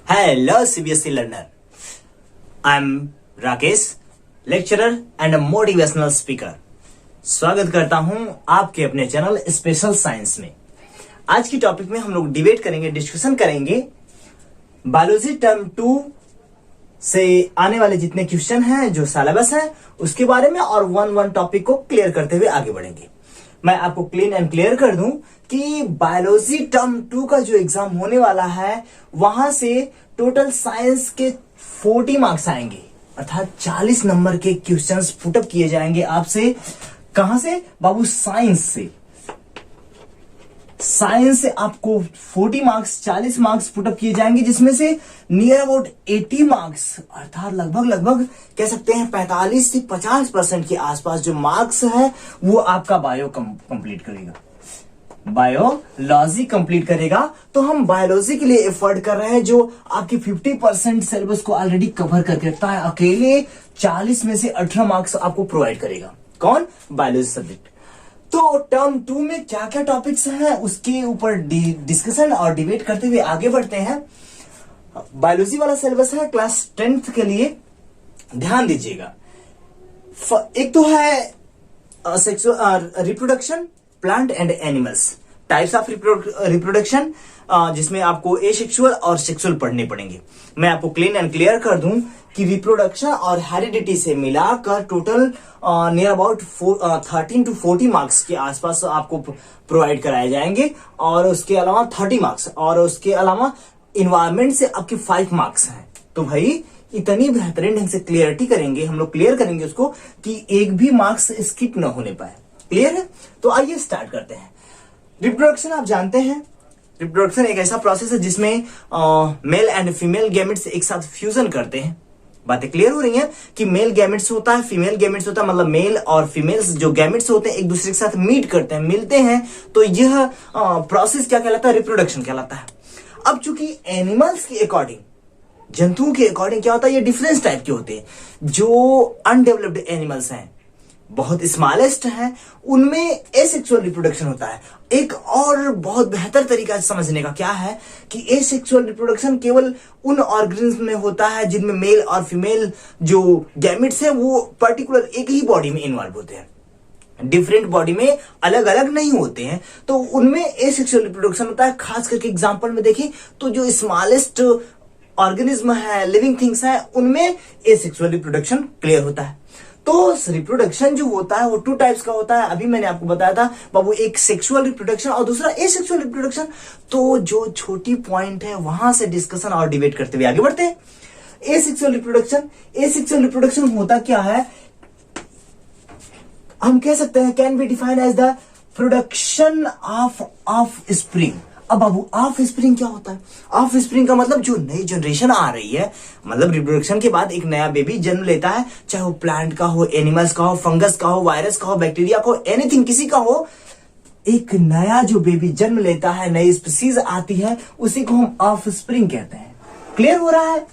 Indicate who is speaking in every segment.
Speaker 1: Hello CBSE learner. I'm Rakesh, lecturer and motivational speaker. स्वागत करता हूं आपके अपने चैनल स्पेशल साइंस में। आज की टॉपिक में हम लोग डिबेट करेंगे, डिस्कशन करेंगे बायोलॉजी टर्म 2 से आने वाले जितने क्वेश्चन हैं, जो सिलेबस है उसके बारे में, और वन टॉपिक को क्लियर करते हुए आगे बढ़ेंगे। मैं आपको क्लीन एंड क्लियर कर दूं कि बायोलॉजी टर्म 2 का जो एग्जाम होने वाला है, वहां से टोटल साइंस के 40 मार्क्स आएंगे, अर्थात 40 नंबर के क्वेश्चंस पुटअप किए जाएंगे आपसे। कहां से बाबू? साइंस से। साइंस से आपको 40 मार्क्स, 40 मार्क्स पुटअप किए जाएंगे, जिसमें से नियर अबाउट 80 मार्क्स, अर्थात लगभग कह सकते हैं 45 से 50% के आसपास जो मार्क्स है वो आपका बायो कंप्लीट करेगा, बायोलॉजी कंप्लीट करेगा। तो हम बायोलॉजी के लिए एफर्ट कर रहे हैं, जो आपकी 50% सिलेबस को ऑलरेडी कवर करके रखता है। अकेले 40 में से 18 मार्क्स आपको प्रोवाइड करेगा। कौन? Biology subject. तो टर्म 2 में क्या क्या टॉपिक्स हैं उसके ऊपर डिस्कशन और डिबेट करते हुए आगे बढ़ते हैं। बायोलॉजी वाला सिलेबस है क्लास 10th के लिए, ध्यान दीजिएगा। एक तो है sexual reproduction, plant and animals, types of reproduction, जिसमें आपको एसेक्सुअल और सेक्सुअल पढ़ने पड़ेंगे। मैं आपको क्लीन एंड क्लियर कर दूं कि रिप्रोडक्शन और हेरिडिटी से मिलाकर total near about 13 to 40 marks के आसपास आपको प्रोवाइड कराए जाएंगे, और उसके अलावा 30 मार्क्स, और उसके अलावा इन्वायरमेंट से आपके 5 मार्क्स हैं। तो भाई इतनी बेहतरीन ढंग से क्लियरिटी करेंगे हम लोग, क्लियर करेंगे उसको कि एक भी मार्क्स स्किप न होने पाए। क्लियर है? तो आइए स्टार्ट करते हैं। रिप्रोडक्शन आप जानते हैं, रिप्रोडक्शन एक ऐसा प्रोसेस है जिसमें मेल एंड फीमेल गैमेट्स एक साथ फ्यूजन करते हैं। बातें क्लियर हो रही हैं कि मेल गैमेट्स होता है, फीमेल गैमेट्स होता है, मतलब मेल और फीमेल्स जो गैमेट्स होते हैं एक दूसरे के साथ मीट करते हैं, मिलते हैं। तो यह प्रोसेस क्या कहलाता है? रिप्रोडक्शन कहलाता है। अब चूंकि एनिमल्स के अकॉर्डिंग, जंतुओं के अकॉर्डिंग क्या होता है, ये डिफरेंस टाइप के होते हैं। जो अनडेवलप्ड एनिमल्स हैं, बहुत स्मॉलेस्ट है, उनमें एसेक्सुअल रिप्रोडक्शन होता है। एक और बहुत बेहतर तरीका समझने का क्या है कि एसेक्सुअल रिप्रोडक्शन केवल उन ऑर्गेनिज्म में होता है जिनमें मेल और फीमेल जो गैमेट्स हैं वो पर्टिकुलर एक ही बॉडी में इन्वॉल्व होते हैं, डिफरेंट बॉडी में अलग अलग नहीं होते हैं। तो उनमें एसेक्सुअल रिप्रोडक्शन होता है। खास करके एग्जांपल में देखें तो जो स्मॉलेस्ट ऑर्गेनिज्म है, लिविंग थिंग्स है, उनमें एसेक्सुअल रिप्रोडक्शन क्लियर होता है। तो रिप्रोडक्शन जो होता है वो 2 टाइप्स का होता है। अभी मैंने आपको बताया था बाबू, एक सेक्सुअल रिप्रोडक्शन और दूसरा एसेक्सुअल रिप्रोडक्शन। तो जो छोटी पॉइंट है वहां से डिस्कशन और डिबेट करते हुए आगे बढ़ते हैं। एसेक्सुअल रिप्रोडक्शन होता क्या है? हम कह सकते हैं can be defined as the production of spring. अब बाबू ऑफ स्प्रिंग क्या होता है? ऑफ स्प्रिंग का मतलब जो नई जनरेशन आ रही है, मतलब रिप्रोडक्शन के बाद एक नया बेबी जन्म लेता है, चाहे वो प्लांट का हो, एनिमल्स का हो, फंगस का हो, वायरस का हो, बैक्टीरिया का हो, एनीथिंग, किसी का हो, एक नया जो बेबी जन्म लेता है, नई स्पीसीज आती है, उसी को हम ऑफ स्प्रिंग कहते हैं। क्लियर हो रहा है?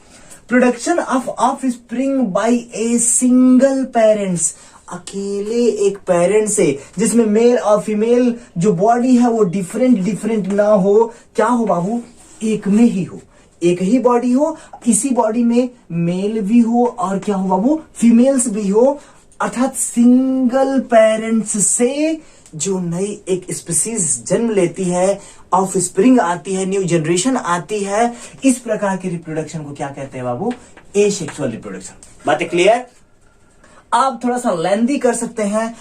Speaker 1: Production of spring by a single parents, अकेले एक पेरेंट से, जिसमें मेल और फीमेल जो बॉडी है वो डिफरेंट ना हो। क्या हो बाबू? एक में ही हो, एक ही बॉडी हो, इसी बॉडी में मेल भी हो और क्या हो बाबू? फीमेल्स भी हो, अर्थात सिंगल पेरेंट्स से जो नई एक स्पीसीज जन्म लेती है, ऑफ स्प्रिंग आती है, न्यू जनरेशन आती है। इस प्रकार की रिप्रोडक्शन को क्या कहते हैं बाबू? Asexual reproduction. बातें क्लियर? आप थोड़ा सा लेंदी कर सकते हैं।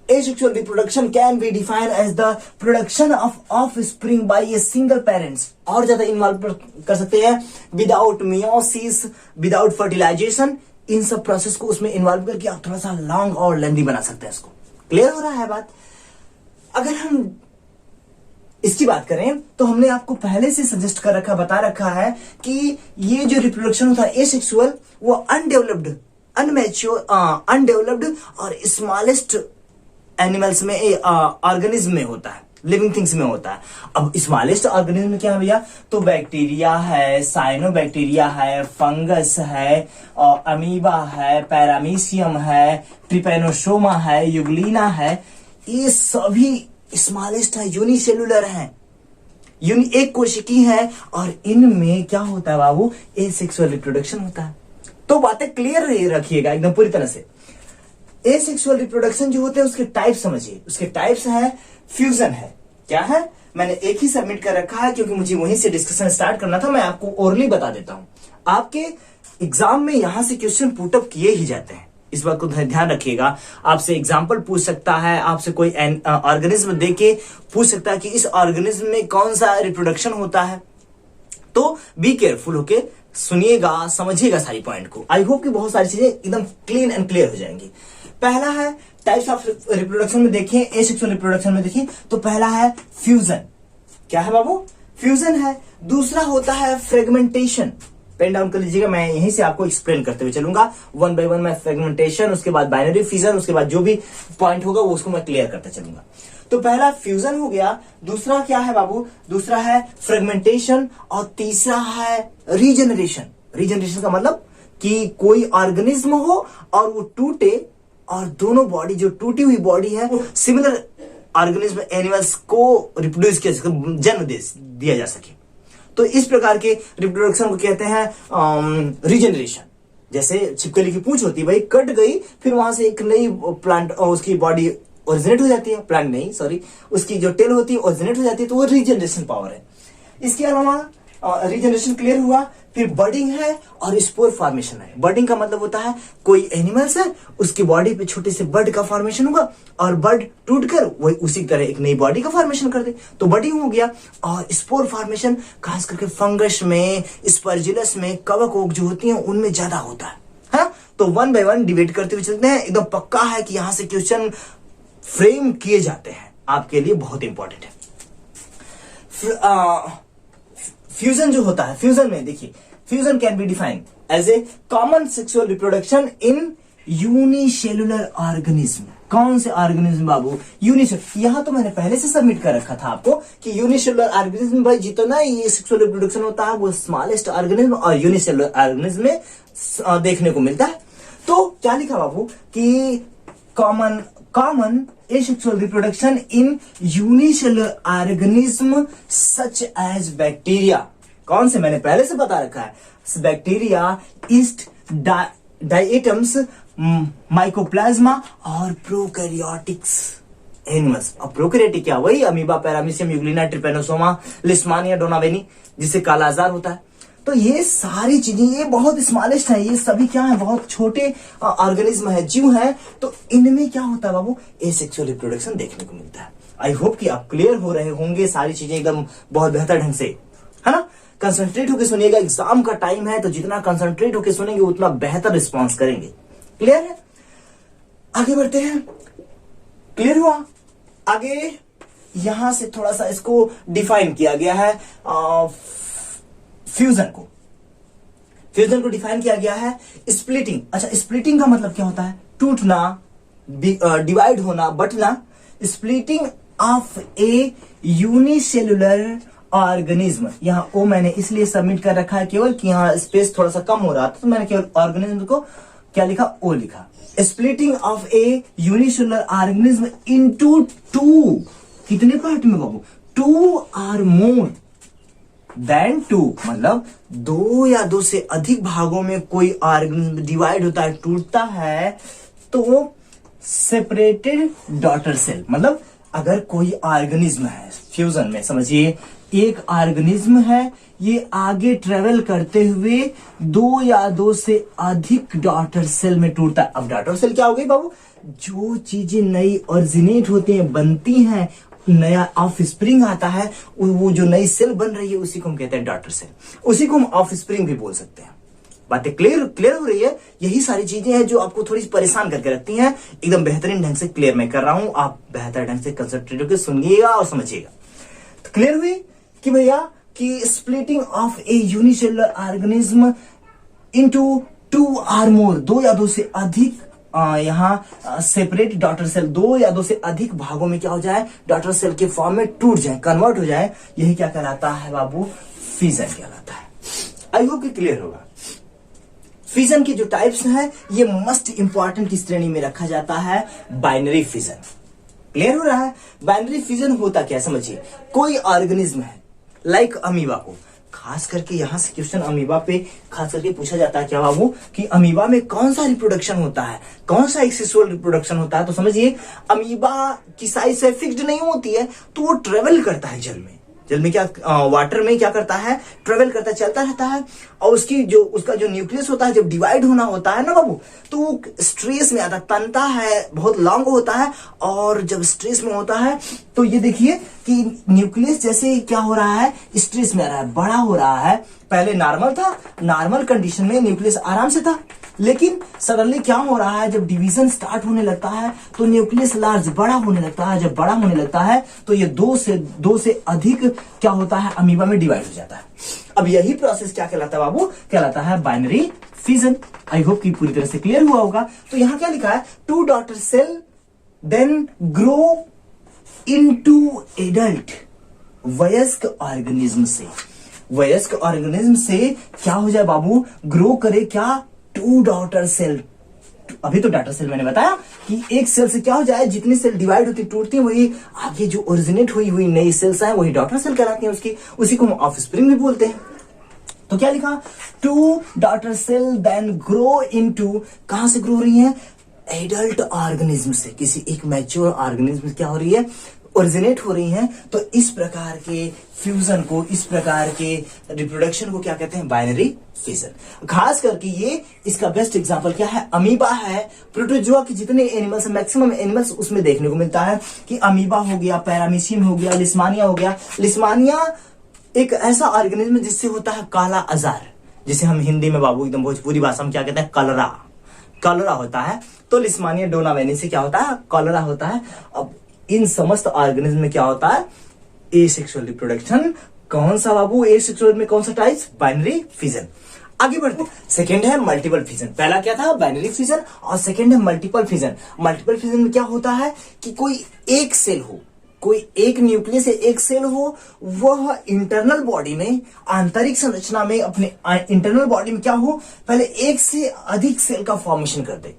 Speaker 1: Asexual reproduction can be defined as the production of offspring by a single parents। और ज्यादा इन्वॉल्व कर सकते हैं विदाउट मियोसिस, विदाउट फर्टिलाइजेशन, इन सब प्रोसेस को उसमें इन्वॉल्व करके आप थोड़ा सा लॉन्ग और लेंदी बना सकते हैं इसको। क्लियर हो रहा है बात? अगर हम इसकी बात करें तो हमने आपको पहले से सजेस्ट कर रखा, बता रखा है कि ये जो रिप्रोडक्शन होता है एसेक्सुअल, वो अनडेवलप्ड, अनमैच्योर, अनडेवलप्ड और स्मॉलेस्ट एनिमल्स में, ऑर्गेनिज्म में होता है, लिविंग थिंग्स में होता है। अब स्मॉलेस्ट ऑर्गेनिज्म में क्या है भैया? तो बैक्टीरिया है, साइनोबैक्टीरिया है, फंगस है, अमीबा है, पैरामीशियम है, ट्रिपैनोसोमा है, यूग्लिना है, ये सभी स्मॉलेस्ट है, यूनिसेलुलर है। एक कोशिकी है और इनमें क्या होता है बाबू, एसेक्सुअल रिप्रोडक्शन होता है। तो बातें क्लियर रखिएगा एकदम पूरी तरह से। एसेक्सुअल रिप्रोडक्शन जो होते हैं उसके टाइप समझिए। उसके टाइप्स है फ्यूजन है। क्या है, मैंने एक ही सबमिट कर रखा है क्योंकि मुझे वहीं से डिस्कशन स्टार्ट करना था। मैं आपको ओरली बता देता हूं, आपके एग्जाम में यहां से क्वेश्चन पुटअप किए ही जाते हैं, इस बात को ध्यान रखिएगा। आपसे एग्जाम्पल पूछ सकता है, आपसे कोई ऑर्गेनिज्म देके पूछ सकता है कि इस ऑर्गेनिज्म में कौन सा रिप्रोडक्शन होता है। तो बी केयरफुल होके सुनिएगा, समझिएगा सारी पॉइंट को। आई होप कि बहुत सारी चीजें एकदम क्लीन एंड क्लियर हो जाएंगी। पहला है टाइप्स ऑफ रिप्रोडक्शन में देखें, एसेक्सुअल रिप्रोडक्शन में देखें तो पहला है फ्यूजन। क्या है बाबू, फ्यूजन है। दूसरा होता है फ्रेगमेंटेशन। पेन डाउन कर लीजिएगा, मैं यहीं से आपको एक्सप्लेन करते हुए चलूंगा वन बाय वन। मैं फ्रेगमेंटेशन, उसके बाद बाइनरी फ्यूजन, उसके बाद जो भी पॉइंट होगा वो उसको मैं क्लियर करते चलूंगा। तो पहला फ्यूजन हो गया, दूसरा क्या है बाबू, दूसरा है फ्रेगमेंटेशन, और तीसरा है रीजनरेशन। रीजनरेशन का मतलब कि कोई ऑर्गेनिज्म हो और वो टूटे और दोनों बॉडी, जो टूटी हुई बॉडी है वो सिमिलर ऑर्गेनिज्म एनिमल्स को रिप्रोड्यूस किया, जन्म दिया जा सके। तो इस प्रकार के रिप्रोडक्शन को कहते हैं रीजनरेशन। जैसे छिपकली की पूंछ होती है भाई, कट गई, फिर वहां से एक नई प्लांट उसकी बॉडी ओरिजिनेट हो जाती है। प्लांट नहीं, सॉरी, उसकी जो टेल होती है ओरिजिनेट हो जाती है, तो वो रीजनरेशन पावर है। इसके अलावा रीजनरेशन क्लियर हुआ, फिर बर्डिंग है और स्पोर फॉर्मेशन है। बर्डिंग का मतलब होता है कोई एनिमल्स है, उसकी बॉडी पे छोटे से बर्ड का फॉर्मेशन होगा और बर्ड टूटकर वही उसी तरह एक नई बॉडी का फॉर्मेशन कर दे, तो बर्डिंग हो गया। और स्पोर फॉर्मेशन खास करके फंगस में, स्पर्जिलस में, कवक ओक जो होती है उनमें ज्यादा होता है। हाँ, तो वन बाय वन डिबेट करते हुए चलते हैं। एकदम पक्का है कि यहां से क्वेश्चन फ्रेम किए जाते हैं, आपके लिए बहुत इंपॉर्टेंट है। फ्यूजन जो होता है, फ्यूजन में देखिए, fusion can be defined as a common sexual reproduction in unicellular organism. कौन से ऑर्गेनिज्म बाबू, यूनिसेलुलर। यहां तो मैंने पहले से सबमिट कर रखा था आपको कि यूनिसेलुलर ऑर्गेनिज्म भाई जितना ये सेक्सुअल रिप्रोडक्शन होता है वो स्मॉलेस्ट ऑर्गेनिज्म और यूनिसेलुलर ऑर्गेनिज्म में देखने को मिलता है। तो क्या लिखा बाबू कि common asexual reproduction in unicellular organism such as bacteria। कौन से, मैंने पहले से बता रखा है, बैक्टीरिया, ईस्ट, डायटम्स, माइकोप्लाज्मा और प्रोकैरियोटिक्स एनिमल्स। अब प्रोकैरियोटिक क्या, वही amoeba, paramecium, euglena, trypanosoma, leishmania, donovani, जिससे काला आजार होता है। तो ये सारी चीजें, ये बहुत स्मॉलेस्ट है, ये सभी क्या है, बहुत छोटे ऑर्गेनिज्म है, जीव है। तो इनमें क्या होता है बाबू, एसेक्सुअल रिप्रोडक्शन देखने को मिलता है। आई होप कि आप क्लियर हो रहे होंगे, सारी चीजें एकदम बहुत बेहतर ढंग से, है ना। कंसंट्रेट होकर सुनिएगा, एग्जाम का टाइम है, तो जितना कंसंट्रेट होकर सुनेंगे उतना बेहतर रिस्पॉन्स करेंगे। क्लियर है, आगे बढ़ते हैं। क्लियर हुआ, आगे यहां से थोड़ा सा इसको डिफाइन किया गया है। फ्यूजन को डिफाइन किया गया है स्प्लिटिंग। अच्छा, स्प्लिटिंग का मतलब क्या होता है, टूटना, डिवाइड होना, बटना। Splitting of A unicellular organism. यहां ओ मैंने इसलिए सबमिट कर रखा है केवल कि यहां स्पेस थोड़ा सा कम हो रहा था, तो मैंने केवल ऑर्गेनिज्म को क्या लिखा, ओ लिखा। Splitting of A unicellular organism into two. कितने पार्ट में बाबू, 2 और मोर देन 2, मतलब 2 या 2 से अधिक भागों में कोई ऑर्गेनिज्म डिवाइड होता है, टूटता है, तो सेपरेटेड डॉटर सेल। मतलब अगर कोई ऑर्गेनिज्म है फ्यूजन में, समझिए एक ऑर्गेनिज्म है, ये आगे ट्रेवल करते हुए 2 या 2 से अधिक डॉटर सेल में टूटता है। अब डॉटर सेल क्या हो गई बाबू, जो चीजें नई ओरिजिनेट होती हैं, बनती हैं, नया ऑफ स्प्रिंग आता है, वो जो नई सेल बन रही है उसी को हम कहते हैं डॉटर सेल। उसी को हम ऑफ स्प्रिंग भी बोल सकते हैं। बातें क्लियर हो रही है। यही सारी चीजें हैं जो आपको थोड़ी परेशान करके रखती हैं। एकदम बेहतरीन ढंग से क्लियर मैं कर रहा हूं, आप बेहतर ढंग से कंसंट्रेट होकर सुनिएगा और समझिएगा। तो क्लियर हुई कि भैया कि splitting of A unicellular organism into 2 और मोर, 2 या 2 से अधिक यहां सेपरेट डॉटर सेल, 2 या 2 से अधिक भागों में क्या हो जाए, डॉटर सेल के फॉर्म में टूट जाए, कन्वर्ट हो जाए, यही क्या कहलाता है बाबू, फिजन कहलाता है। आई होप कि क्लियर होगा। फिजन के जो टाइप्स हैं ये मस्ट इंपॉर्टेंट की श्रेणी में रखा जाता है बाइनरी फिजन। क्लियर हो रहा है, बाइनरी फिजन होता क्या समझिए, कोई ऑर्गेनिज्म है, लाइक अमीबा को। खास करके यहां से क्वेश्चन अमीबा पे खास करके पूछा जाता है क्या बाबू, कि अमीबा में कौन सा रिप्रोडक्शन होता है, कौन सा एक्सेसुअल रिप्रोडक्शन होता है। तो समझिए अमीबा की साइज से फिक्स्ड नहीं होती है, तो वो ट्रेवल करता है जल में। जल में क्या, वाटर में क्या करता है, ट्रेवल करता है, चलता रहता है। और उसका जो न्यूक्लियस होता है, जब डिवाइड होना होता है ना बाबू, तो वो स्ट्रेस में आता, तनता है, बहुत लॉन्ग होता है। और जब स्ट्रेस में होता है तो ये देखिए कि न्यूक्लियस जैसे क्या हो रहा है, स्ट्रेस में आ रहा है, बड़ा हो रहा है। पहले नॉर्मल था, नॉर्मल कंडीशन में न्यूक्लियस आराम से था, लेकिन सडनली क्या हो रहा है, जब डिवीजन स्टार्ट होने लगता है तो न्यूक्लियस लार्ज, बड़ा होने लगता है। जब बड़ा होने लगता है तो ये दो से अधिक क्या होता है, अमीबा में डिवाइड हो जाता है। अब यही प्रोसेस क्या कहलाता है बाबू, कहलाता है बाइनरी फिजन। आई होप कि पूरी तरह से क्लियर हुआ होगा। तो यहां क्या लिखा है, 2 daughter cell then grow into adult. वयस्क ऑर्गेनिज्म से, वयस्क ऑर्गेनिज्म से क्या हो जाए बाबू, ग्रो करे क्या, 2 डॉटर सेल। अभी तो डॉटर सेल मैंने बताया कि एक सेल से क्या हो जाए, जितनी सेल डिवाइड होती टूटती है, वही आगे जो ओरिजिनेट हुई नई सेल्स है वही डॉटर सेल कहलाती है उसकी, उसी को हम ऑफस्प्रिंग भी बोलते हैं। तो क्या लिखा, 2 daughter cell then grow into, कहां से ग्रो हो रही है, एडल्ट ऑर्गेनिज्म से, किसी एक मैच्योर ऑर्गेनिज्म से क्या हो रही है, ओरिजिनेट हो रही हैं। तो इस प्रकार के फ्यूजन को, इस प्रकार के रिप्रोडक्शन को क्या कहते हैं, बाइनरी फिजन। खास करके ये इसका बेस्ट एग्जांपल क्या है, अमीबा है। प्रोटोजोआ के जितने एनिमल्स, मैक्सिमम एनिमल्स उसमें देखने को मिलता है कि अमीबा हो गया, पैरामीशियम हो गया, लिस्मानिया हो गया। लिस्मानिया एक ऐसा ऑर्गेनिज्म जिससे होता है काला अजार, जिसे हम हिंदी में बाबू एकदम भोजपुरी भाषा में क्या कहते हैं, कलरा, कलरा होता है। तो लिस्मानिया डोनावेनी से क्या होता है, कलरा होता है। अब इन समस्त ऑर्गेनिज्म में क्या होता है, एसेक्सुअल रिप्रोडक्शन। कौन सा बाबू, एसेक्सुअल में कौन सा टाइप, बाइनरी फिजन। आगे बढ़ते, सेकेंड है मल्टीपल फिजन। पहला क्या था, बाइनरी फिजन, और सेकेंड है मल्टीपल फिजन। मल्टीपल फिजन में क्या होता है कि कोई एक सेल हो, कोई एक न्यूक्लियस से एक सेल हो, वह इंटरनल बॉडी में, आंतरिक संरचना में, अपने इंटरनल बॉडी में क्या हो, पहले एक से अधिक सेल का फॉर्मेशन कर दे।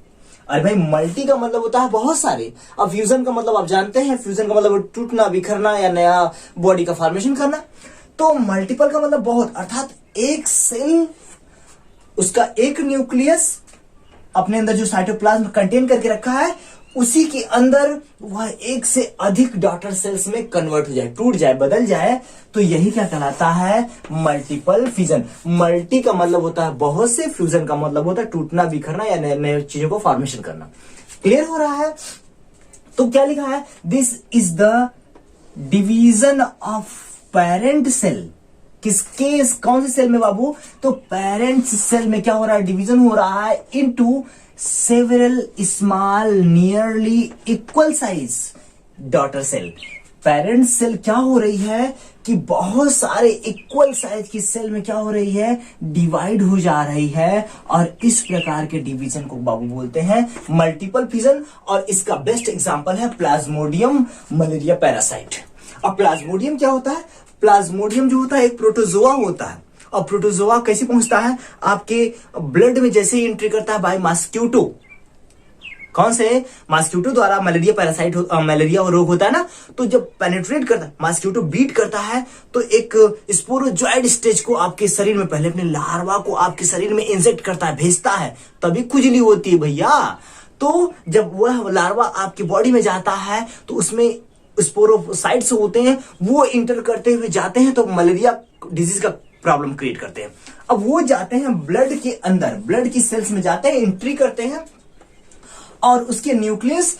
Speaker 1: अरे भाई मल्टी का मतलब होता है बहुत सारे, अब फ्यूजन का मतलब आप जानते हैं, फ्यूजन का मतलब टूटना, बिखरना या नया बॉडी का फॉर्मेशन करना। तो मल्टीपल का मतलब बहुत, अर्थात एक सेल, उसका एक न्यूक्लियस अपने अंदर जो साइटोप्लाज्म कंटेन करके रखा है, उसी के अंदर वह एक से अधिक डॉटर सेल्स में कन्वर्ट हो जाए, टूट जाए, बदल जाए। तो यही क्या कहलाता है, मल्टीपल फ्यूजन। मल्टी का मतलब होता है बहुत से, फ्यूजन का मतलब होता है टूटना, बिखरना या नए नए चीजों को फॉर्मेशन करना। क्लियर हो रहा है। तो क्या लिखा है, this is the division of parent cell. किसके, कौन से सेल में बाबू, तो पेरेंट सेल में क्या हो रहा है, डिवीजन हो रहा है into several small nearly equal size daughter cell. Parent cell क्या हो रही है कि बहुत सारे इक्वल साइज की सेल में क्या हो रही है, डिवाइड हो जा रही है। और इस प्रकार के डिवीजन को बाबू बोलते हैं मल्टीपल फिजन। और इसका बेस्ट एग्जांपल है प्लाज्मोडियम मलेरिया पैरासाइट। अब प्लाज्मोडियम क्या होता है, प्लाज्मोडियम जो होता है एक प्रोटोजोआ होता है। और प्रोटोजोआ कैसे पहुंचता है, आपके ब्लड में जैसे ही एंट्री करता है बाय मॉस्किटो। कौन से, मॉस्किटो द्वारा मलेरिया पैरासाइट, मलेरिया रोग होता है ना, तो जब पेनिट्रेट करता है, मॉस्किटो बीट करता है, तो एक स्पोरोजॉइड स्टेज को आपके शरीर में, पहले अपने लार्वा को आपके शरीर में इंजेक्ट करता है, भेजता है, तभी खुजली होती है भैया। तो जब वह लार्वा आपकी बॉडी में जाता है तो उसमें स्पोरोसाइट्स होते हैं, वो इंटर करते हुए जाते हैं तो मलेरिया डिजीज का प्रॉब्लम क्रिएट करते हैं। अब वो जाते हैं ब्लड के अंदर, ब्लड की सेल्स में जाते हैं, एंट्री करते हैं, और उसके न्यूक्लियस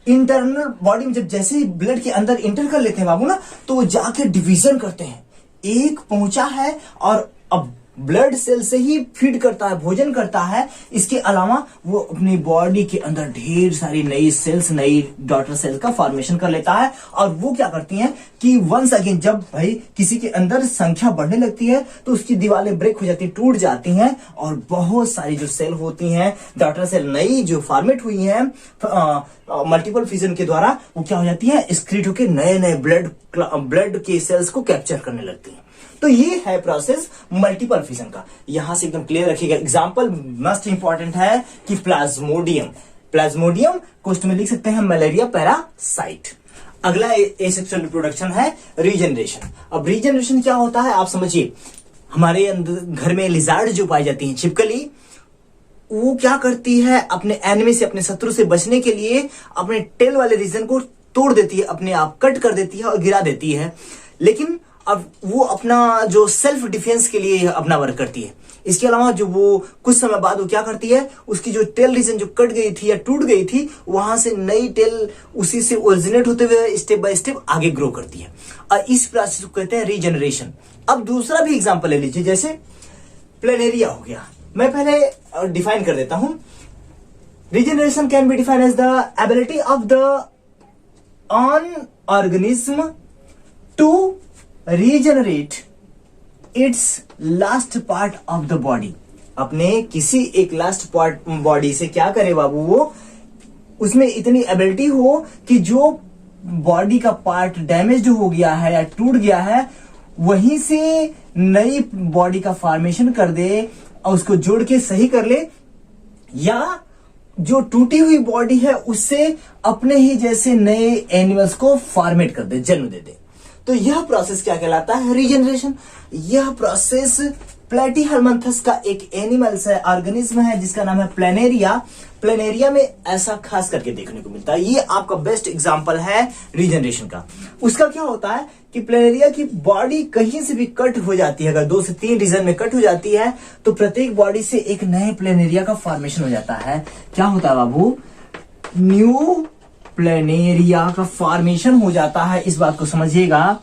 Speaker 1: इंटरनल बॉडी में जब जैसे ही ब्लड के अंदर इंटर कर लेते हैं बाबू ना, तो वो जाके डिवीजन करते हैं। एक पहुंचा है और अब ब्लड सेल से ही फीड करता है, भोजन करता है। इसके अलावा वो अपनी बॉडी के अंदर ढेर सारी नई सेल्स, नई डॉटर सेल्स का फॉर्मेशन कर लेता है। और वो क्या करती हैं कि वंस अगेन जब भाई किसी के अंदर संख्या बढ़ने लगती है तो उसकी दीवारें ब्रेक हो जाती, टूट जाती हैं, और बहुत सारी जो सेल होती हैं, डॉटर सेल नई जो फॉर्मेट हुई हैं मल्टीपल फिजन के द्वारा, वो क्या हो जाती है, एक्सक्रीट होकर नए नए ब्लड के सेल्स को कैप्चर करने लगती हैं। तो ये है प्रोसेस मल्टीपल फिजन का। यहां से एकदम क्लियर रखिएगा। एग्जांपल मस्ट इंपॉर्टेंट है कि प्लाज्मोडियम, प्लाज्मोडियम क्वेश्चन में लिख सकते हैं मलेरिया पैरासाइट। अगला एसेक्सुअल रिप्रोडक्शन है रीजनरेशन। अब रीजनरेशन क्या होता है आप समझिए। हमारे अंदर घर में लिजार्ड जो पाई जाती हैं, छिपकली, वो क्या करती है, अपने एनिमी से, अपने शत्रु से बचने के लिए अपने टेल वाले रीजन को तोड़ देती है, अपने आप कट कर देती है और गिरा देती है। लेकिन अब वो अपना जो सेल्फ डिफेंस के लिए अपना वर्क करती है। इसके अलावा जो वो कुछ समय बाद वो क्या करती है, उसकी जो टेल रीजन जो कट गई थी या टूट गई थी, वहां से नई टेल उसी से ओरिजिनेट होते हुए स्टेप बाय स्टेप आगे ग्रो करती है। और इस प्रोसेस को कहते हैं रीजनरेशन। अब दूसरा भी एग्जांपल ले लीजिए, जैसे प्लेनेरिया हो गया। मैं पहले डिफाइन कर देता हूं। Regeneration can be defined as the ability of the on organism to regenerate its last part of the body. अपने किसी एक लास्ट पार्ट बॉडी से क्या करे बाबू, वो उसमें इतनी एबिलिटी हो कि जो बॉडी का पार्ट डैमेज्ड हो गया है या टूट गया है, वहीं से नई बॉडी का फॉर्मेशन कर दे और उसको जोड़ के सही कर ले, या जो टूटी हुई बॉडी है उससे अपने ही जैसे नए एनिमल्स को फॉर्मेट कर दे, जन्म दे दे। तो यह प्रोसेस क्या कहलाता है, रीजनरेशन। यह प्रोसेस प्लेटीहेलमिन्थस का एक एनिमल्स है, ऑर्गेनिज्म है, जिसका नाम है प्लेनेरिया। प्लेनेरिया में ऐसा खास करके देखने को मिलता है। ये आपका बेस्ट एग्जांपल है रीजनरेशन का। उसका क्या होता है कि प्लेनेरिया की बॉडी कहीं से भी कट हो जाती है, अगर 2 से 3 रीजन में कट हो जाती है, तो प्रत्येक बॉडी से एक नए प्लेनेरिया का फॉर्मेशन हो जाता है। क्या होता है बाबू, न्यू प्लेनेरिया का फॉर्मेशन हो जाता है। इस बात को समझिएगा,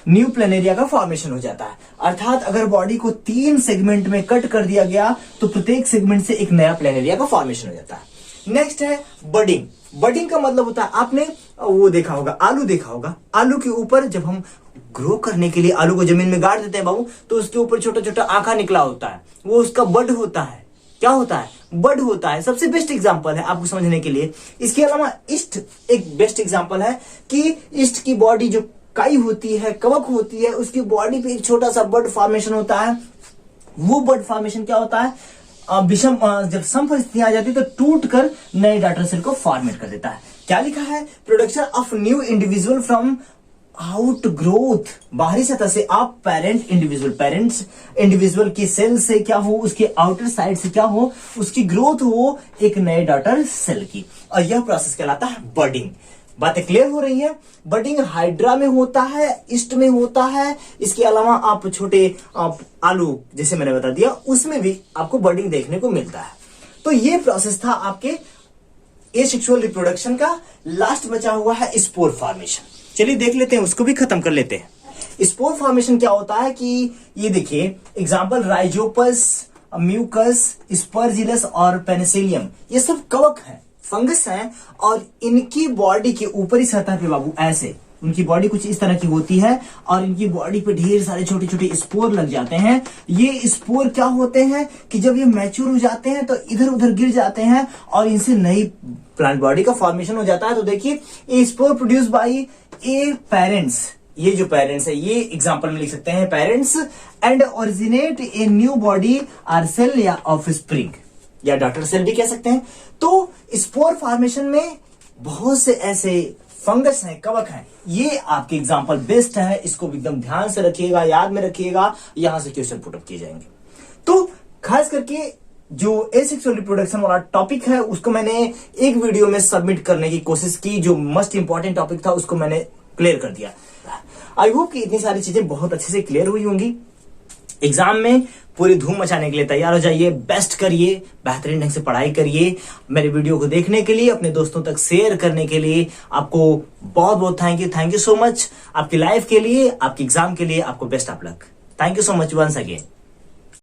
Speaker 1: न्यू प्लेनेरिया का फॉर्मेशन हो जाता है। अर्थात अगर बॉडी को 3 सेगमेंट में कट कर दिया गया तो प्रत्येक सेगमेंट से एक नया प्लेनेरिया का फॉर्मेशन हो जाता है। नेक्स्ट है बडिंग। बडिंग का मतलब होता है, आपने वो देखा होगा, आलू देखा होगा। आलू के ऊपर जब हम ग्रो करने के लिए आलू को जमीन में गाड़ देते हैं बाबू, तो उसके ऊपर छोटा छोटा आंखा निकला होता है, वो उसका बड होता है। क्या होता है, बड होता है। सबसे बेस्ट एग्जांपल है आपको समझने के लिए। इसके अलावा ईस्ट एक बेस्ट एग्जांपल है कि ईस्ट की बॉडी जो काई होती है, कवक होती है, उसकी बॉडी पे एक छोटा सा बड फॉर्मेशन होता है। वो बड फॉर्मेशन क्या होता है, विषम जब सम परिस्थिति आ जाती है तो टूट कर नए डॉटर सेल को फॉर्मेट कर देता है। क्या लिखा है, production of new individual from out growth, बाहरी सतह से आप पेरेंट इंडिविजुअल, पेरेंट्स इंडिविजुअल की सेल से क्या हो, उसके आउटर साइड से क्या हो, उसकी ग्रोथ हो एक नए डॉटर सेल की। और यह प्रोसेस कहलाता है बडिंग। बातें क्लियर हो रही है। बडिंग हाइड्रा में होता है, ईस्ट में होता है। इसके अलावा आप छोटे आलू जैसे मैंने बता दिया, उसमें भी आपको बडिंग देखने को मिलता है। तो ये प्रोसेस था आपके एसेक्सुअल रिप्रोडक्शन का। लास्ट बचा हुआ है स्पोर फॉर्मेशन। चलिए देख लेते हैं, उसको भी खत्म कर लेते हैं। स्पोर फॉर्मेशन क्या होता है कि ये देखिए एग्जांपल, राइजोपस, म्यूकस, स्पर्जिलस और पेनिसिलियम, ये सब कवक हैं, फंगस हैं। और इनकी बॉडी के ऊपरी सतह पे बाबू ऐसे उनकी बॉडी कुछ इस तरह की होती है और इनकी बॉडी पे ढेर सारे छोटे छोटे स्पोर लग जाते हैं। ये स्पोर क्या होते हैं कि जब ये मैच्योर हो जाते हैं तो इधर उधर गिर जाते हैं और इनसे नई प्लांट बॉडी का फॉर्मेशन हो जाता है। तो देखिए, ये spore produce by a parents, ये जो पेरेंट्स है ये एग्जांपल में लिख सकते हैं, parents and originate a new body or cell या ऑफस्प्रिंग या डॉटर सेल भी कह सकते हैं। तो स्पोर फॉर्मेशन में बहुत से ऐसे फंगस हैं, कवक हैं। ये आपके एग्जांपल बेस्ट है, इसको एकदम ध्यान से रखिएगा, याद में रखिएगा, यहां से क्वेश्चन पुटअप किए जाएंगे। तो खास करके जो एसेक्सुअल रिप्रोडक्शन वाला टॉपिक है उसको मैंने एक वीडियो में सबमिट करने की कोशिश की। जो मोस्ट इंपॉर्टेंट टॉपिक था उसको मैंने क्लियर कर दिया। आई होप कि इतनी सारी चीजें बहुत अच्छे से क्लियर हुई होंगी। एग्जाम में पूरी धूम मचाने के लिए तैयार हो जाइए, बेस्ट करिए, बेहतरीन ढंग से पढ़ाई करिए। मेरे वीडियो को देखने के लिए, अपने दोस्तों तक शेयर करने के लिए आपको बहुत बहुत थैंक यू सो मच। आपकी लाइफ के लिए, आपके एग्जाम के लिए आपको best of luck. Thank you so much once again.